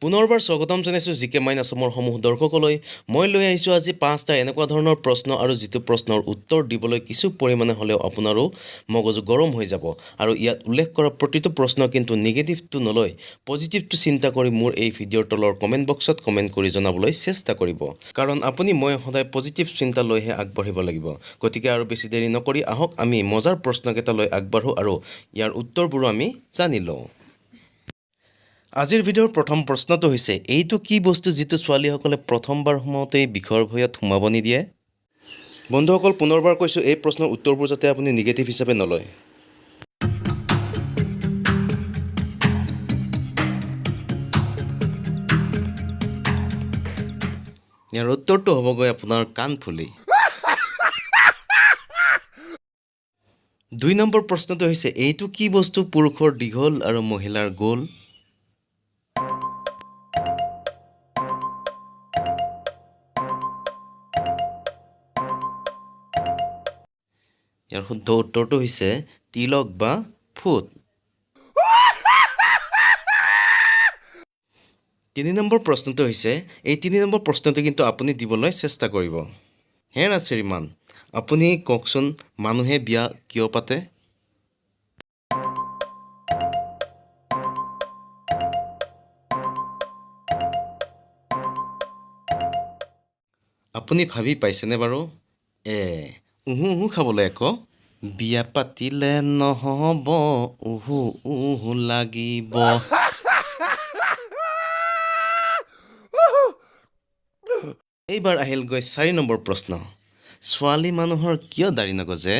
পুনৰবাৰ স্বাগতম জনাইছোঁ জিকে মাইণ্ড আছামৰ সমূহ দৰ্শকলৈ মই লৈ আহিছোঁ আজি 5টা এনেকুৱা ধৰণৰ প্ৰশ্ন আৰু যিটো প্ৰশ্নৰ উত্তৰ দিবলৈ কিছু পৰিমাণে হ'লেও আপোনাৰো মগজু গৰম হৈ যাব আৰু ইয়াত উল্লেখ কৰা প্ৰতিটো প্ৰশ্ন কিন্তু নিগেটিভটো নলয় পজিটিভটো চিন্তা কৰি মোৰ এই ভিডিঅ'ৰ তলৰ কমেণ্ট বক্সত কমেণ্ট কৰি জনাবলৈ চেষ্টা কৰিব কাৰণ আপুনি মই সদায় পজিটিভ চিন্তা লৈহে আগবাঢ়িব লাগিব গতিকে আৰু বেছি দেৰি নকৰি আহক আমি মজাৰ প্ৰশ্নকেইটা লৈ আগবাঢ়ো আৰু ইয়াৰ উত্তৰবোৰো আমি জানি লওঁ আজিৰ ভিডিঅ'ৰ প্ৰথম প্ৰশ্নটো হৈছে এইটো কি বস্তু যিটো ছোৱালীসকলে প্ৰথমবাৰ সোমাওঁতেই বিষৰ ভয়ত সোমাব নিদিয়ে বন্ধুসকল পুনৰবাৰ কৈছোঁ এই প্ৰশ্নৰ উত্তৰবোৰ যাতে আপুনি নিগেটিভ হিচাপে নলয় ইয়াৰ উত্তৰটো হ'বগৈ আপোনাৰ কাণফুলি 2 নম্বৰ প্ৰশ্নটো হৈছে এইটো কি বস্তু পুৰুষৰ দীঘল আৰু মহিলাৰ গোল ইয়াৰ শুদ্ধ উত্তৰটো হৈছে তিলক বা ফুট 3 নম্বৰ প্ৰশ্নটো হৈছে এই 3 নম্বৰ প্ৰশ্নটো কিন্তু আপুনি দিবলৈ চেষ্টা কৰিব হে না শ্ৰীমান আপুনি কওকচোন মানুহে বিয়া কিয় পাতে আপুনি ভাবি পাইছেনে বাৰু উহু খাবলৈ আকৌ বিয়া পাতিলে নহ'ব উহু লাগিব এইবাৰ আহিলগৈ 4 নম্বৰ প্ৰশ্ন ছোৱালী মানুহৰ কিয় দাড়ি নগজে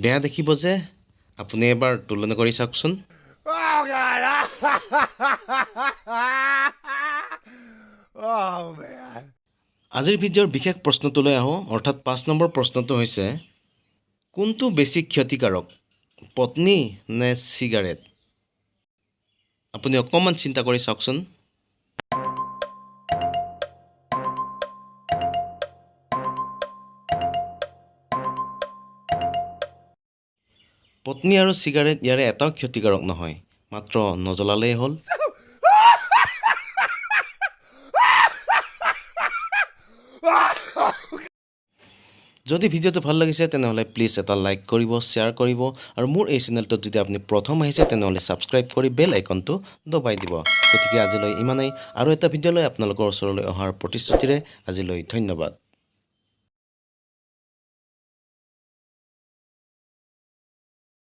বেয়া দেখিব যে আপুনি এবাৰ তুলনা কৰি চাওকচোন আজিৰ ভিডিঅ'ৰ বিশেষ প্ৰশ্নটোলৈ আহোঁ অৰ্থাৎ 5 নম্বৰ প্ৰশ্নটো হৈছে কোনটো বেছি ক্ষতিকাৰক পত্নী নে চিগাৰেট আপুনি অকণমান চিন্তা কৰি চাওকচোন পত্নী আৰু চিগাৰেট ইয়াৰে এটাও ক্ষতিকাৰক নহয় মাত্ৰ নজ্বলালেই হ'ল যদি ভিডিঅ'টো ভাল লাগিছে তেনেহ'লে প্লিজ এটা লাইক কৰিব শ্বেয়াৰ কৰিব আৰু মোৰ এই চেনেলটোত যদি আপুনি প্ৰথম আহিছে তেনেহ'লে ছাবস্ক্ৰাইব কৰি বেল আইকনটো দবাই দিব গতিকে আজিলৈ ইমানেই আৰু এটা ভিডিঅ'লৈ আপোনালোকৰ ওচৰলৈ অহাৰ প্ৰতিশ্ৰুতিৰে আজিলৈ ধন্যবাদ